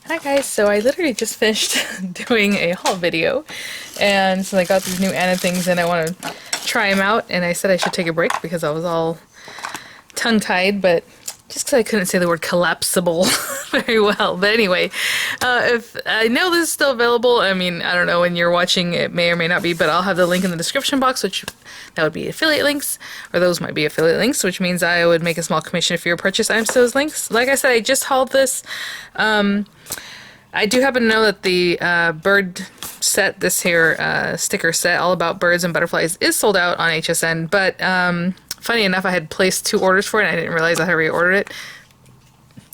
Hi guys, so I literally just finished doing a haul video, and so I got these new Anna things and I want to try them out, and I said I should take a break because I was all tongue-tied, but just because I couldn't say the word collapsible very well. But anyway, if I know this is still available, I mean, I don't know when you're watching, it may or may not be, but I'll have the link in the description box, which that would be affiliate links, or those might be affiliate links, which means I would make a small commission if you purchase items to those links. Like I said, I just hauled this. I do happen to know that the bird set, this here sticker set, all about birds and butterflies, is sold out on HSN, but funny enough, I had placed 2 orders for it and I didn't realize I had already ordered it.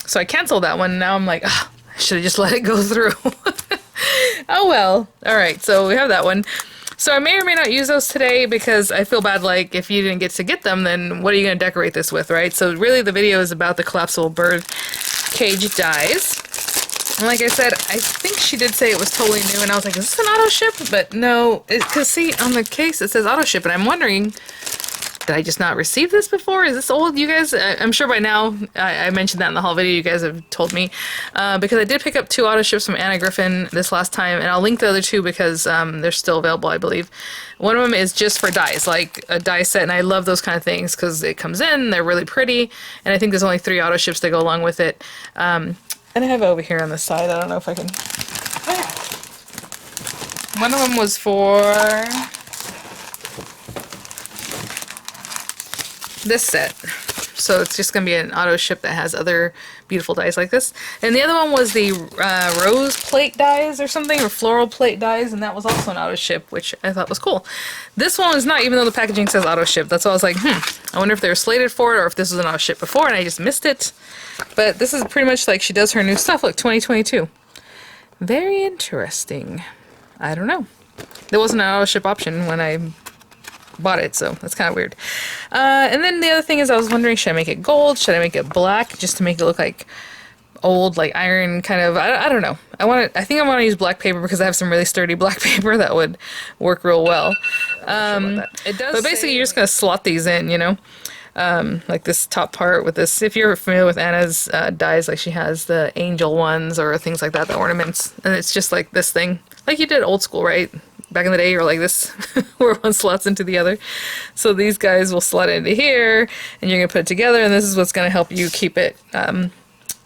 So I canceled that one, and now I'm like, oh, I should have just let it go through. Oh well. Alright, so we have that one. So I may or may not use those today because I feel bad, like, if you didn't get to get them, then what are you going to decorate this with, right? So really the video is about the collapsible bird cage dies. And like I said, I think she did say it was totally new, and I was like, is this an auto ship? But no, because see, on the case it says auto ship, and I'm wondering, did I just not receive this before? Is this old? You guys, I'm sure by now, I mentioned that in the haul video, you guys have told me, because I did pick up 2 auto ships from Anna Griffin this last time, and I'll link the other 2 because they're still available, I believe. One of them is just for dies, like a die set, and I love those kind of things because it comes in, they're really pretty, and I think there's only 3 auto ships that go along with it. And I have it over here on the side. I don't know if I can... One of them was for this set. So it's just going to be an auto ship that has other beautiful dies like this. And the other one was the rose plate dies or something, or floral plate dies, and that was also an auto ship, which I thought was cool. This one was not, even though the packaging says auto ship. That's why I was like, I wonder if they were slated for it or if this was an auto ship before and I just missed it. But this is pretty much like she does her new stuff, like 2022. Very interesting. I don't know. There wasn't an auto ship option when I bought it, so that's kind of weird. And then the other thing is I was wondering, should I make it gold? Should I make it black just to make it look like old, like iron kind of? I don't know. I think I want to use black paper because I have some really sturdy black paper that would work real well. It does, but basically you're just going to slot these in, you know? Like this top part with this, if you're familiar with Anna's dies, like she has the angel ones or things like that, the ornaments, and it's just like this thing, like you did old school, right? Back in the day, or like this, where one slots into the other. So these guys will slot into here, and you're going to put it together, and this is what's going to help you keep it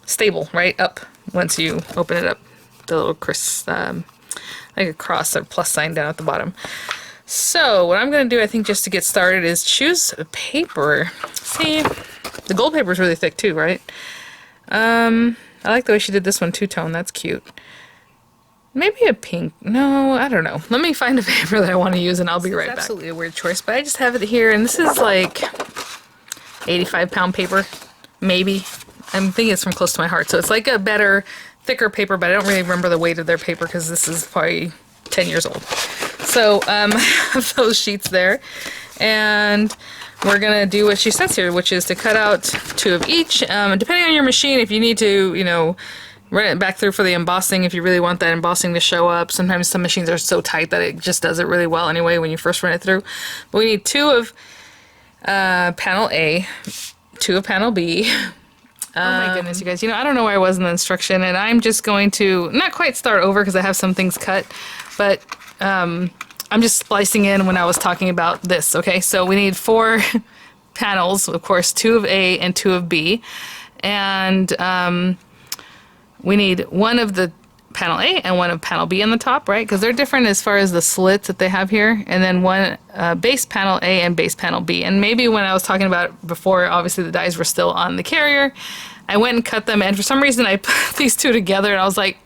stable, right, up once you open it up. The little like a cross or plus sign down at the bottom. So what I'm going to do, I think, just to get started is choose a paper. See, the gold paper is really thick too, right? I like the way she did this one two-tone. That's cute. Maybe a pink. No, I don't know. Let me find a paper that I want to use and I'll be right back. Absolutely a weird choice, but I just have it here, and this is like 85-pound paper, maybe. I'm thinking it's from close to my heart, so it's like a better, thicker paper, but I don't really remember the weight of their paper because this is probably 10 years old. So I have those sheets there, and we're gonna do what she says here, which is to cut out 2 of each. Depending on your machine, if you need to, you know, run it back through for the embossing, if you really want that embossing to show up. Sometimes some machines are so tight that it just does it really well anyway when you first run it through. But we need 2 of panel A, 2 of panel B. Oh my goodness, you guys. You know, I don't know where I was in the instruction, and I'm just going to not quite start over because I have some things cut, but I'm just splicing in when I was talking about this, okay? So we need 4 panels, of course, 2 of A and 2 of B, and we need 1 of the panel A and 1 of panel B on the top, right? Because they're different as far as the slits that they have here. And then 1 base panel A and base panel B. And maybe when I was talking about it before, obviously the dies were still on the carrier. I went and cut them, and for some reason I put these 2 together, and I was like,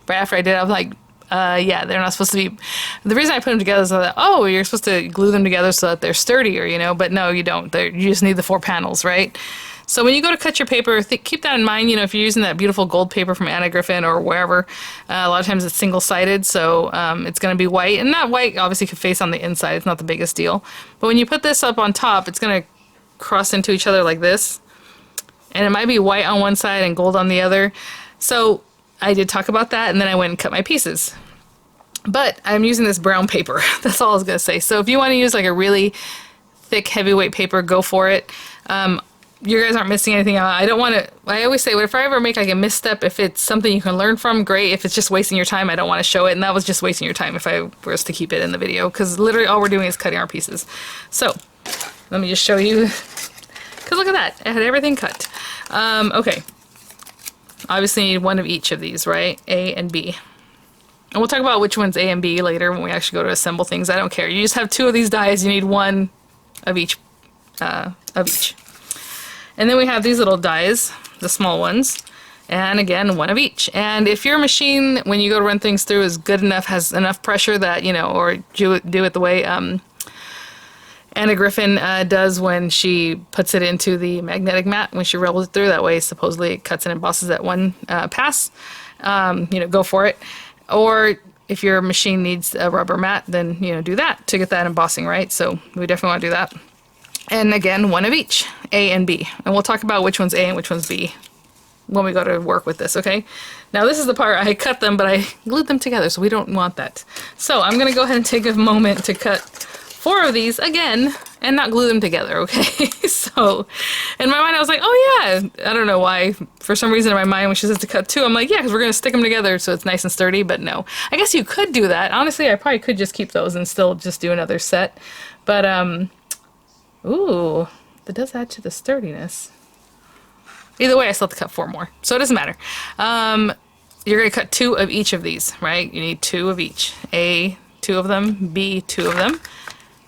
right after I did, I was like, yeah, they're not supposed to be. The reason I put them together is that, oh, you're supposed to glue them together so that they're sturdier, you know, but no, you don't. You just need the 4 panels, right? So when you go to cut your paper, keep that in mind. You know, if you're using that beautiful gold paper from Anna Griffin or wherever, a lot of times it's single-sided, so it's going to be white. And that white obviously could face on the inside. It's not the biggest deal. But when you put this up on top, it's going to cross into each other like this. And it might be white on one side and gold on the other. So I did talk about that, and then I went and cut my pieces. But I'm using this brown paper. That's all I was going to say. So if you want to use like a really thick, heavyweight paper, go for it. you guys aren't missing anything out. I don't want to, I always say, if I ever make like a misstep, if it's something you can learn from, great. If it's just wasting your time, I don't want to show it. And that was just wasting your time if I was to keep it in the video, because literally all we're doing is cutting our pieces. So let me just show you, because look at that. I had everything cut. Okay. Obviously you need one of each of these, right? A and B. And we'll talk about which one's A and B later when we actually go to assemble things. I don't care. You just have two of these dies. You need one of each. And then we have these little dies, the small ones, and again, one of each. And if your machine, when you go to run things through, is good enough, has enough pressure that, you know, or do it the way Anna Griffin does when she puts it into the magnetic mat, when she rolls it through, that way supposedly it cuts and embosses at one pass, you know, go for it. Or if your machine needs a rubber mat, then, you know, do that to get that embossing, right? So we definitely want to do that. And again, one of each, A and B. And we'll talk about which one's A and which one's B when we go to work with this, okay? Now this is the part I cut them, but I glued them together, so we don't want that. So I'm going to go ahead and take a moment to cut 4 of these again and not glue them together, okay? So in my mind I was like, oh yeah, I don't know why. For some reason in my mind when she says to cut 2, I'm like, yeah, because we're going to stick them together so it's nice and sturdy, but no. I guess you could do that. Honestly, I probably could just keep those and still just do another set. But, ooh, that does add to the sturdiness. Either way, I still have to cut 4 more, so it doesn't matter. You're going to cut 2 of each of these, right? You need 2 of each. A, 2 of them, B, 2 of them,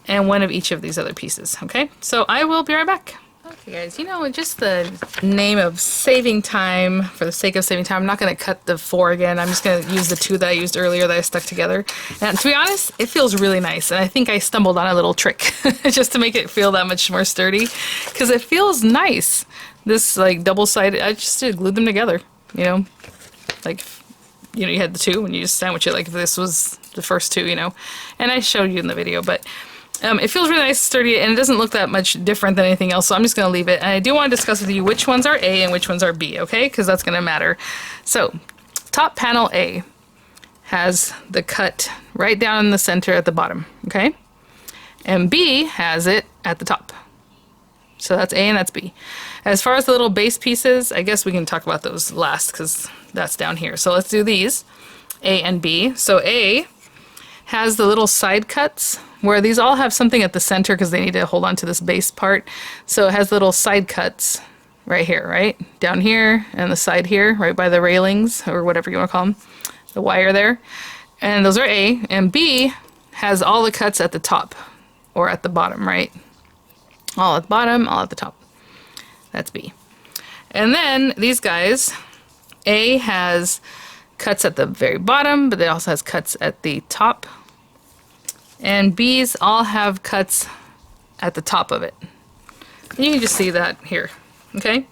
and 1 of each of these other pieces, okay? So I will be right back. Okay guys, you know, just the name of saving time, for the sake of saving time, I'm not going to cut the 4 again. I'm just going to use the 2 that I used earlier that I stuck together. And to be honest, it feels really nice. And I think I stumbled on a little trick just to make it feel that much more sturdy, because it feels nice. This like double-sided, I just glued them together, you know, like, you know, you had the 2 and you just sandwich it like if this was the first 2, you know, and I showed you in the video, but it feels really nice, sturdy, and it doesn't look that much different than anything else, so I'm just going to leave it. And I do want to discuss with you which ones are A and which ones are B, okay? Because that's going to matter. So, top panel A has the cut right down in the center at the bottom, okay? And B has it at the top. So that's A and that's B. As far as the little base pieces, I guess we can talk about those last because that's down here. So let's do these, A and B. So A has the little side cuts where these all have something at the center because they need to hold on to this base part. So it has little side cuts right here, right? Down here and the side here, right by the railings or whatever you want to call them, the wire there. And those are A. And B has all the cuts at the top or at the bottom, right? All at the bottom, all at the top. That's B. And then these guys, A has cuts at the very bottom, but it also has cuts at the top. And B's all have cuts at the top of it. And you can just see that here, okay?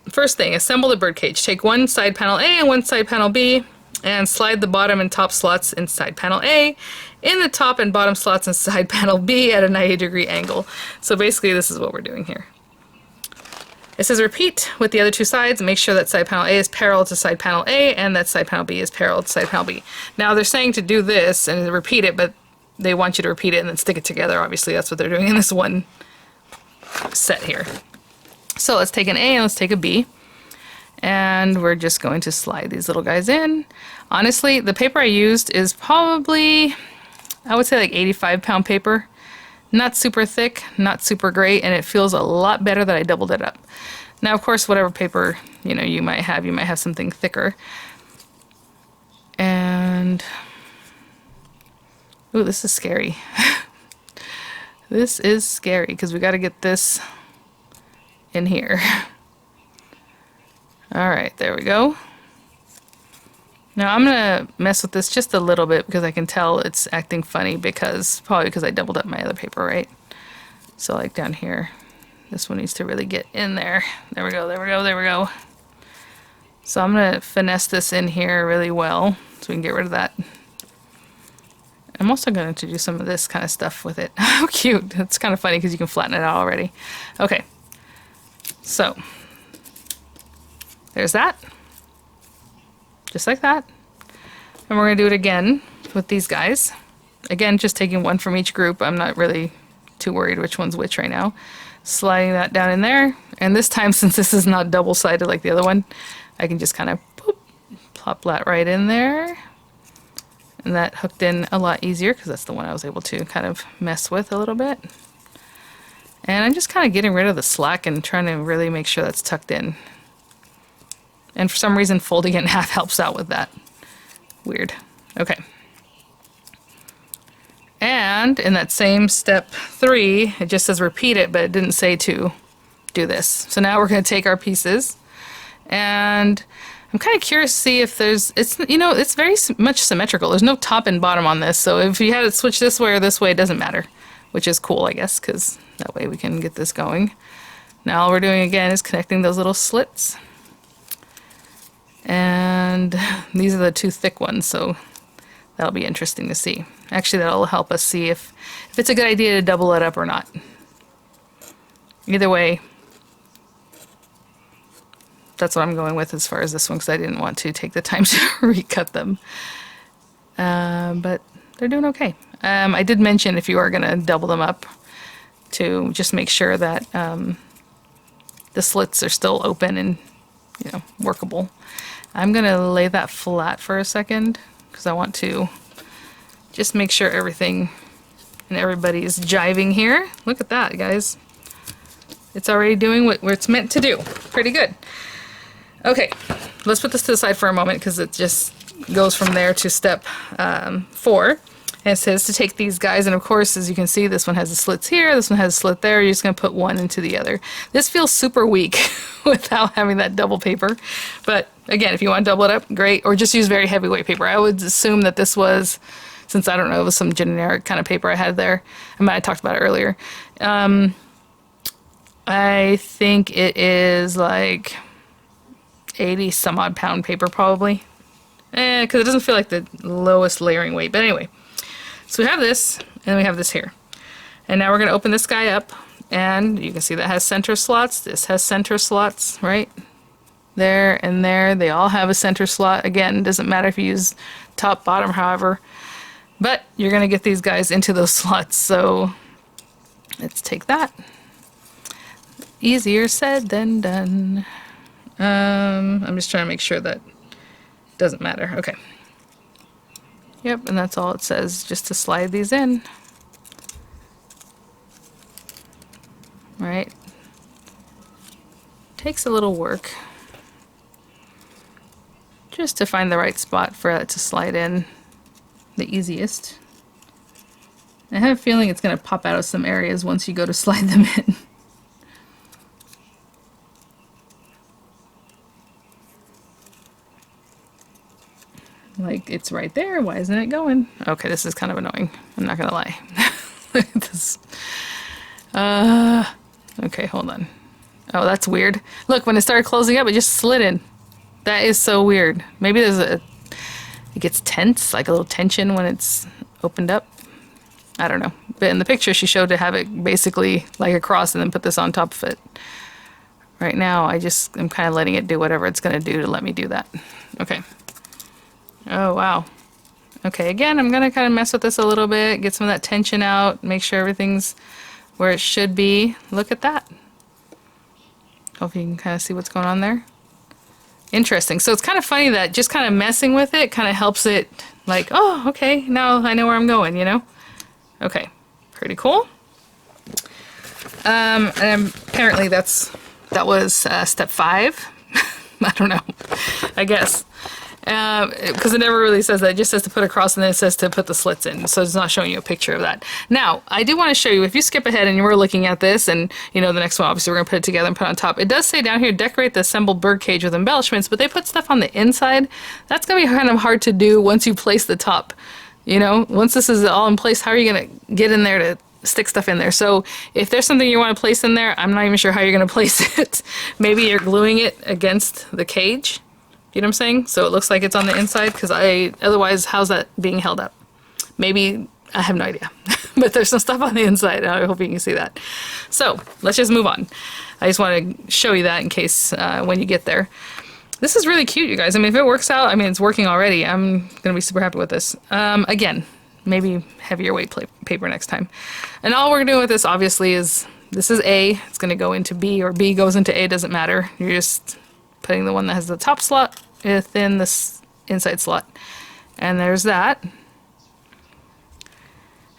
First thing, assemble the birdcage. Take one side panel A and one side panel B, and slide the bottom and top slots inside panel A, in the top and bottom slots inside panel B at a 90-degree angle. So basically this is what we're doing here. It says repeat with the other 2 sides. Make sure that side panel A is parallel to side panel A and that side panel B is parallel to side panel B. Now they're saying to do this and repeat it, but they want you to repeat it and then stick it together. Obviously that's what they're doing in this one set here. So let's take an A and let's take a B. And we're just going to slide these little guys in. Honestly, the paper I used is probably, I would say like 85-pound paper. Not super thick, not super great, and it feels a lot better that I doubled it up. Now, of course, whatever paper, you know, you might have something thicker. And, ooh, this is scary. This is scary, because we got to get this in here. Alright, there we go. Now I'm gonna mess with this just a little bit because I can tell it's acting funny probably because I doubled up my other paper, right? So like down here, this one needs to really get in there. There we go, there we go, there we go. So I'm gonna finesse this in here really well so we can get rid of that. I'm also going to do some of this kind of stuff with it. How cute. It's kind of funny because you can flatten it out already. Okay, so there's that. Just like that. And we're going to do it again with these guys. Again, just taking one from each group. I'm not really too worried which one's which right now. sliding that down in there. And this time, since this is not double-sided like the other one, I can just kind of plop that right in there. And that hooked in a lot easier because that's the one I was able to kind of mess with a little bit. And I'm just kind of getting rid of the slack and trying to really make sure that's tucked in. And for some reason, folding it in half helps out with that. Weird. Okay. And in that same step 3, it just says repeat it, but it didn't say to do this. So now we're going to take our pieces, and I'm kind of curious to see if there's, it's, you know, it's very much symmetrical. There's no top and bottom on this, so if you had it switch this way or this way, it doesn't matter, which is cool, I guess, because that way we can get this going. Now all we're doing again is connecting those little slits. And these are the 2 thick ones, so that'll be interesting to see. Actually, that'll help us see if it's a good idea to double it up or not. Either way, that's what I'm going with as far as this one, because I didn't want to take the time to recut them. But they're doing okay. I did mention if you are going to double them up to just make sure that the slits are still open and, you know, workable. I'm going to lay that flat for a second because I want to just make sure everything and everybody's jiving here. Look at that, guys. It's already doing what it's meant to do. Pretty good. Okay, let's put this to the side for a moment because it just goes from there to step 4. And it says to take these guys, and of course, as you can see, this one has the slits here, this one has a slit there. You're just going to put one into the other. This feels super weak without having that double paper. But again, if you want to double it up, great. Or just use very heavyweight paper. I would assume that this was, since I don't know, it was some generic kind of paper I had there. I mean, I talked about it earlier. I think it is like 80 some odd pound paper probably. Because it doesn't feel like the lowest layering weight. But anyway. So we have this, and we have this here. And now we're going to open this guy up, and you can see that has center slots. This has center slots, right? There and there. They all have a center slot. Again, it doesn't matter if you use top, bottom, however. But you're going to get these guys into those slots, so let's take that. Easier said than done. I'm just trying to make sure that it doesn't matter. Okay. Yep, and that's all it says, just to slide these in. Right. Takes a little work just to find the right spot for it to slide in the easiest. I have a feeling it's going to pop out of some areas once you go to slide them in. Like, it's right there. Why isn't it going? Okay, this is kind of annoying. I'm not gonna lie. Look at this. Okay, hold on. Oh, that's weird. Look, when it started closing up, it just slid in. That is so weird. Maybe there's it gets tense, like a little tension when it's opened up. I don't know. But in the picture, she showed to have it basically like a cross and then put this on top of it. Right now, I'm kind of letting it do whatever it's gonna do to let me do that. Okay. Oh, wow. Okay, again, I'm going to kind of mess with this a little bit, get some of that tension out, make sure everything's where it should be. Look at that. Hope you can kind of see what's going on there. Interesting. So it's kind of funny that just kind of messing with it kind of helps it, like, oh, okay, now I know where I'm going, you know? Okay, pretty cool. And apparently that was step 5. I don't know, I guess. Because it never really says that. It just says to put across, and then it says to put the slits in. So it's not showing you a picture of that. Now, I do want to show you, if you skip ahead and you were looking at this, and you know the next one, obviously we're going to put it together and put it on top. It does say down here, decorate the assembled birdcage with embellishments, but they put stuff on the inside. That's going to be kind of hard to do once you place the top. You know, once this is all in place, how are you going to get in there to stick stuff in there? So if there's something you want to place in there, I'm not even sure how you're going to place it. Maybe you're gluing it against the cage. You know what I'm saying? So it looks like it's on the inside, because otherwise, how's that being held up? Maybe, I have no idea. But there's some stuff on the inside. I hope you can see that. So let's just move on. I just want to show you that in case when you get there. This is really cute, you guys. I mean, if it works out, I mean, it's working already. I'm going to be super happy with this. Again, maybe heavier weight paper next time. And all we're doing with this, obviously, is this is A, it's going to go into B, or B goes into A, doesn't matter. You're just putting the one that has the top slot within this inside slot. And there's that.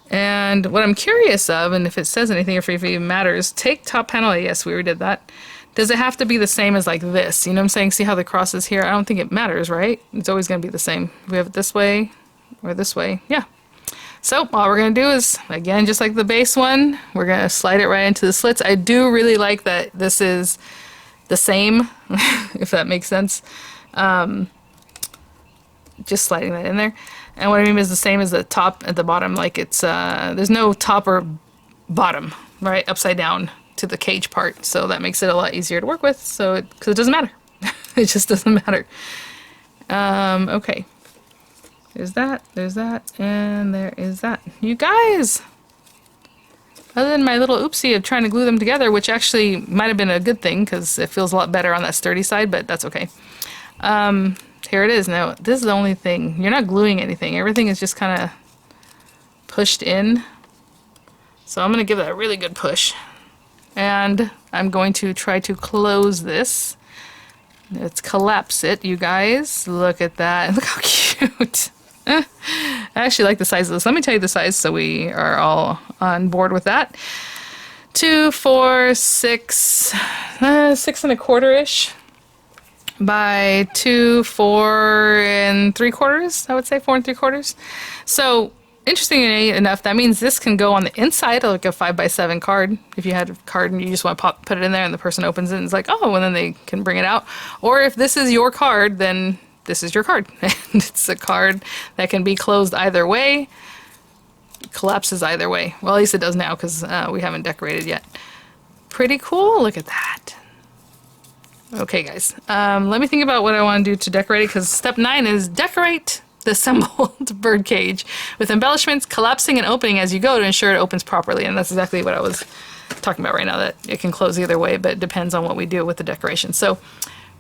And what I'm curious of, and if it says anything, or if it even matters, take top panel. Yes, we already did that. Does it have to be the same as like this? You know what I'm saying? See how the cross is here? I don't think it matters, right? It's always going to be the same. We have it this way or this way. Yeah. So all we're going to do is, again, just like the base one, we're going to slide it right into the slits. I do really like that this is the same, if that makes sense. Just sliding that in there. And what I mean is the same as the top at the bottom. Like it's, there's no top or bottom, right? Upside down to the cage part. So that makes it a lot easier to work with. So because it doesn't matter. It just doesn't matter. Okay. There's that, and there is that. You guys! Other than my little oopsie of trying to glue them together, which actually might have been a good thing because it feels a lot better on that sturdy side, but that's okay. Here it is. Now, this is the only thing. You're not gluing anything. Everything is just kind of pushed in. So I'm going to give that a really good push. And I'm going to try to close this. Let's collapse it, you guys. Look at that. Look how cute. I actually like the size of this. Let me tell you the size so we are all on board with that. 2, 4, 6, 6 1/4-ish by 2, 4 3/4. I would say 4 3/4. So interestingly enough, that means this can go on the inside, like a 5x7 card. If you had a card and you just want to put it in there and the person opens it and it's like, oh, and then they can bring it out. Or if this is your card, then this is your card. And it's a card that can be closed either way. It collapses either way. Well, at least it does now because we haven't decorated yet. Pretty cool. Look at that. Okay, guys. Let me think about what I want to do to decorate it, because step 9 is decorate the assembled birdcage with embellishments, collapsing and opening as you go to ensure it opens properly. And that's exactly what I was talking about right now, that it can close either way, but it depends on what we do with the decoration. So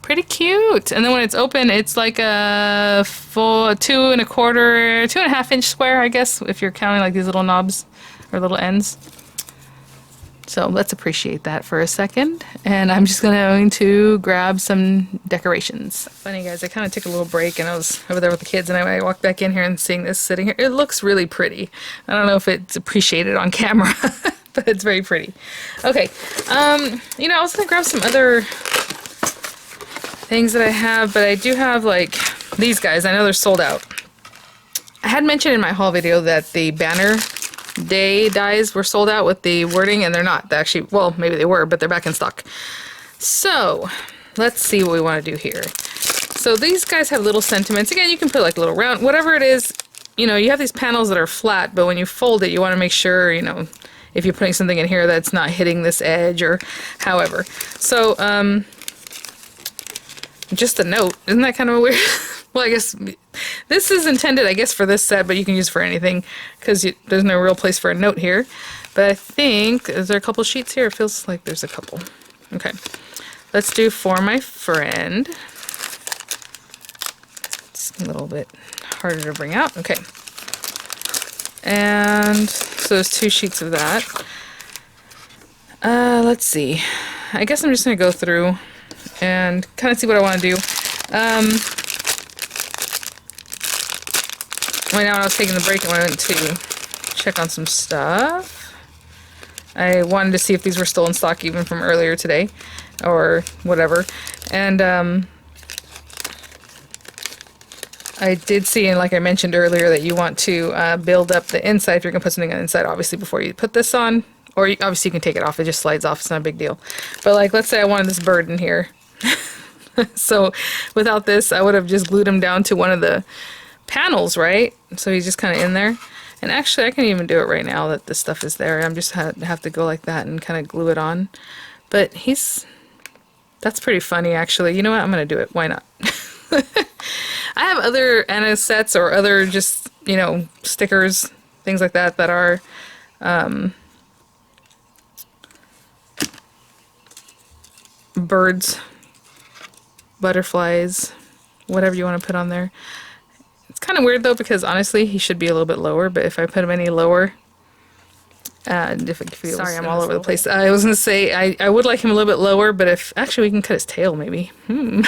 pretty cute. And then when it's open, it's like a full 2 1/4, 2.5 inch square, I guess, if you're counting like these little knobs or little ends. So let's appreciate that for a second. And I'm just going to grab some decorations. Funny, guys, I kind of took a little break and I was over there with the kids, and I walked back in here and seeing this sitting here. It looks really pretty. I don't know if it's appreciated on camera, but it's very pretty. Okay, you know, I was going to grab some other things that I have, but I do have like these guys. I know they're sold out. I had mentioned in my haul video that the banner day dies were sold out with the wording, and they're not. They actually, well, maybe they were, but they're back in stock. So let's see what we want to do here. So these guys have little sentiments. Again, you can put like little round, whatever it is. You know, you have these panels that are flat, but when you fold it, you want to make sure, you know, if you're putting something in here that's not hitting this edge or however. So just a note. Isn't that kind of a weird? Well, I guess this is intended, I guess, for this set, but you can use it for anything because there's no real place for a note here. But I think, is there a couple sheets here? It feels like there's a couple. Okay. Let's do for my friend. It's a little bit harder to bring out. Okay. And so there's 2 sheets of that. Let's see. I guess I'm just going to go through and kind of see what I want to do. Right now when I was taking the break, I went to check on some stuff. I wanted to see if these were still in stock even from earlier today or whatever. And I did see, and like I mentioned earlier, that you want to build up the inside if you're going to put something on the inside, obviously, before you put this on. Or obviously you can take it off. It just slides off. It's not a big deal. But like, let's say I wanted this bird in here. So without this, I would have just glued him down to one of the panels, right? So he's just kind of in there. And actually, I can even do it right now that this stuff is there. I'm just have to go like that and kind of glue it on. But that's pretty funny, actually. You know what? I'm going to do it. Why not? I have other Anna sets or other just, you know, stickers, things like that, that are birds, butterflies, whatever you want to put on there. It's kind of weird though, because honestly he should be a little bit lower, but if I put him any lower, If it feels, sorry, I'm all over the place. I was gonna say I would like him a little bit lower, but if actually we can cut his tail maybe to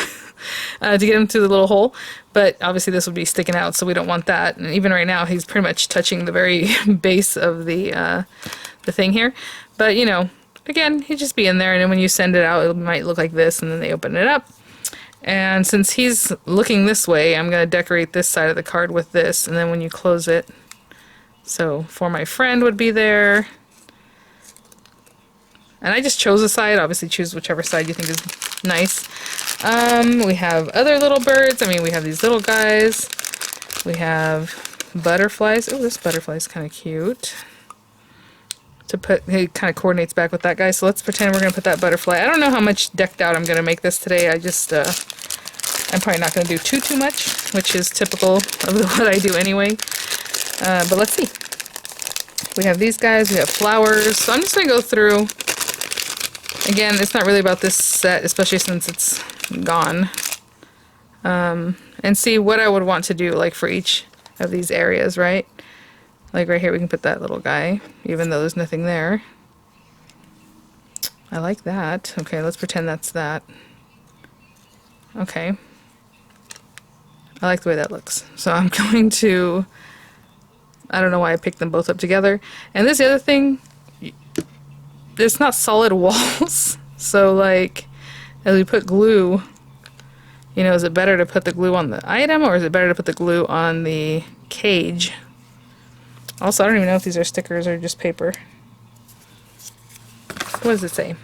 get him through the little hole. But obviously this would be sticking out, so we don't want that. And even right now, he's pretty much touching the very base of the thing here. But you know, again, he'd just be in there, and then when you send it out, it might look like this, and then they open it up. And since he's looking this way, I'm gonna decorate this side of the card with this, and then when you close it. So, for my friend would be there. And I just chose a side. Obviously, choose whichever side you think is nice. We have other little birds. I mean, we have these little guys. We have butterflies. Oh, this butterfly is kind of cute. To put, it kind of coordinates back with that guy. So let's pretend we're going to put that butterfly. I don't know how much decked out I'm going to make this today. I just, I'm probably not going to do too much, which is typical of what I do anyway. But let's see. We have these guys, we have flowers. So I'm just going to go through. Again, it's not really about this set, especially since it's gone. And see what I would want to do, like for each of these areas, right? Like right here, we can put that little guy, even though there's nothing there. I like that. Okay, let's pretend that's that. Okay. I like the way that looks. So I'm going to... I don't know why I picked them both up together. And this other thing, it's not solid walls. So like, as we put glue, you know, is it better to put the glue on the item or is it better to put the glue on the cage? Also, I don't even know if these are stickers or just paper. What does it say?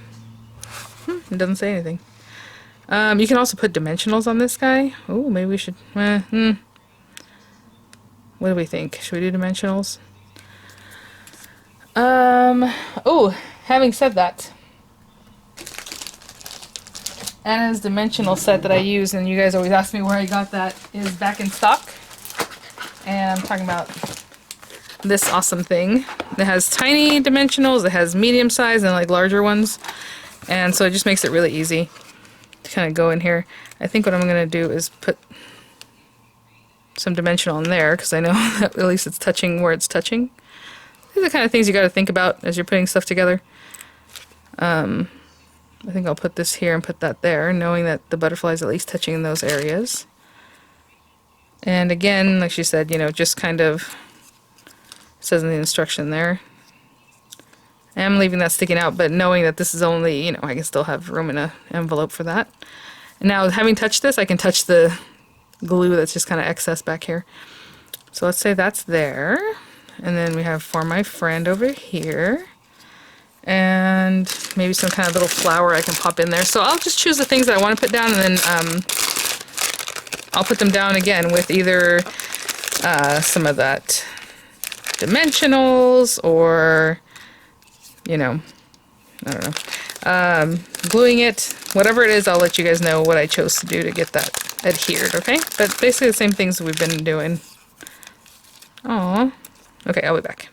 It doesn't say anything. You can also put dimensionals on this guy. Oh, maybe we should... What do we think? Should we do dimensionals? Oh, having said that, Anna's dimensional set that I use, and you guys always ask me where I got that, is back in stock. And I'm talking about this awesome thing. It has tiny dimensionals, it has medium size and like larger ones. And so it just makes it really easy to kind of go in here. I think what I'm going to do is put some dimensional in there because I know that at least it's touching where it's touching. These are the kind of things you got to think about as you're putting stuff together. I think I'll put this here and put that there, knowing that the butterfly is at least touching in those areas. And again, like she said, you know, just kind of says in the instruction there. I'm leaving that sticking out, but knowing that this is only, you know, I can still have room in an envelope for that. And now, having touched this, I can touch the glue that's just kind of excess back here. So let's say that's there. And then we have for my friend over here. And maybe some kind of little flower I can pop in there. So I'll just choose the things that I want to put down, and then I'll put them down again with either some of that dimensionals or, you know, I don't know, gluing it. Whatever it is, I'll let you guys know what I chose to do to get that adhered, okay? But basically the same things we've been doing. Aww. Okay, I'll be back.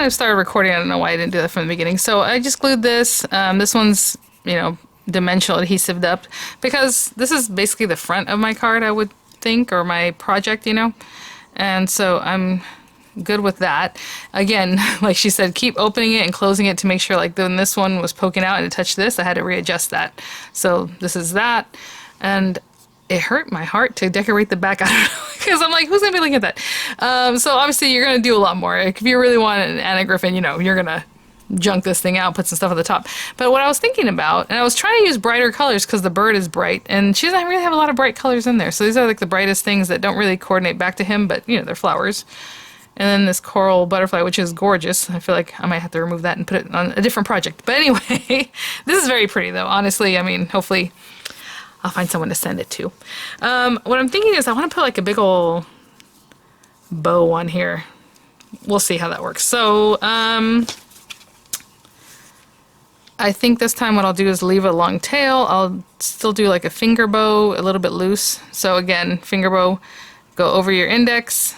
Started recording. I don't know why I didn't do that from the beginning. So I just glued this. This one's, you know, dimensional adhesived up because this is basically the front of my card, I would think, or my project, you know. And so I'm good with that. Again, like she said, keep opening it and closing it to make sure, like when this one was poking out and it touched this, I had to readjust that. So this is that. And it hurt my heart to decorate the back. I don't know, because I'm like, who's gonna be looking at that? So obviously you're gonna do a lot more. Like, if you really want an Anna Griffin, you know, you're gonna junk this thing out, put some stuff at the top. But what I was thinking about, and I was trying to use brighter colors because the bird is bright, and she doesn't really have a lot of bright colors in there. So these are like the brightest things that don't really coordinate back to him, but you know, they're flowers. And then this coral butterfly, which is gorgeous. I feel like I might have to remove that and put it on a different project. But anyway, this is very pretty though, honestly. I mean, hopefully I'll find someone to send it to. What I'm thinking is I want to put like a big ol' bow on here. We'll see how that works. So, I think this time what I'll do is leave a long tail. I'll still do like a finger bow, a little bit loose. So again, finger bow, go over your index,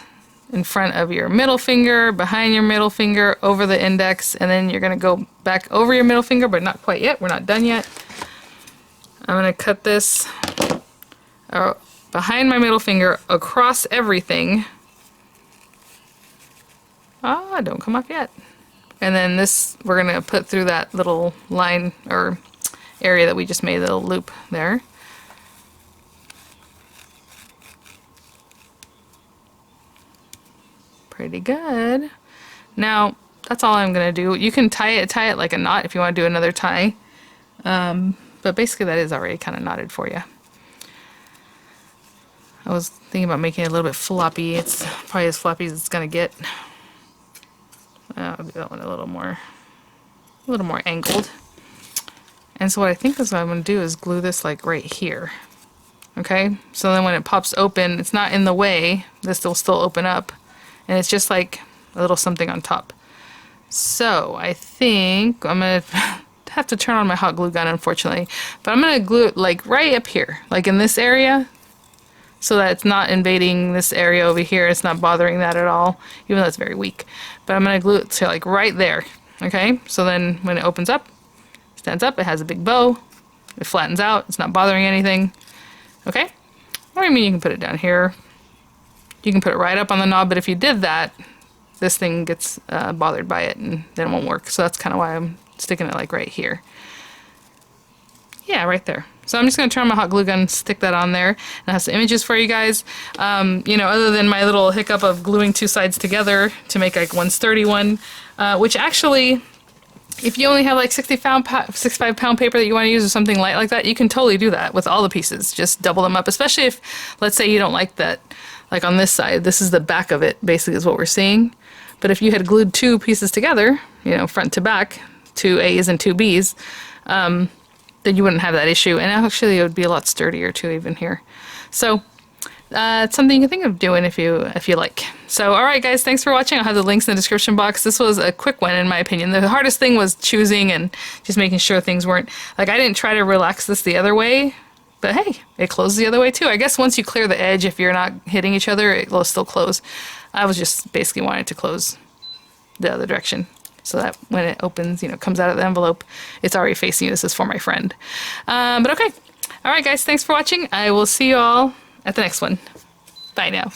in front of your middle finger, behind your middle finger, over the index, and then you're gonna go back over your middle finger, but not quite yet. We're not done yet. I'm gonna cut this behind my middle finger across everything. Ah, don't come up yet. And then this, we're gonna put through that little line or area that we just made, a little loop there. Pretty good. Now, that's all I'm gonna do. You can tie it like a knot if you want to do another tie. But basically that is already kind of knotted for you. I was thinking about making it a little bit floppy. It's probably as floppy as it's gonna get. I'll do that one a little more angled. And so what I think is what I'm going to do is glue this like right here. Okay? So then when it pops open, it's not in the way. This will still open up. And it's just like a little something on top. So I think I'm going to have to turn on my hot glue gun, unfortunately. But I'm going to glue it like right up here, like in this area, so that it's not invading this area over here. It's not bothering that at all, even though it's very weak. But I'm going to glue it to like right there. Okay? So then when it opens up, stands up, it has a big bow. It flattens out. It's not bothering anything. Okay? Or I mean, you can put it down here. You can put it right up on the knob, but if you did that, this thing gets bothered by it and then it won't work. So that's kind of why I'm sticking it like right here. Yeah, right there. So I'm just going to turn on my hot glue gun, stick that on there, and I have some images for you guys. You know, other than my little hiccup of gluing two sides together to make like one sturdy one, which actually, if you only have like 65 pound paper that you want to use or something light like that, you can totally do that with all the pieces. Just double them up, especially if, let's say you don't like that, like on this side, this is the back of it, basically is what we're seeing. But if you had glued two pieces together, you know, front to back, two A's and two B's, then you wouldn't have that issue, and actually it would be a lot sturdier too, even here. So it's something you can think of doing if you like. So alright guys, thanks for watching. I'll have the links in the description box. This was a quick one in my opinion. The hardest thing was choosing and just making sure things weren't, like I didn't try to relax this the other way, but hey, it closes the other way too. I guess once you clear the edge, if you're not hitting each other, it will still close. I was just basically wanting to close the other direction, so that when it opens, you know, comes out of the envelope, it's already facing you. This is for my friend. But okay. All right, guys, thanks for watching. I will see you all at the next one. Bye now.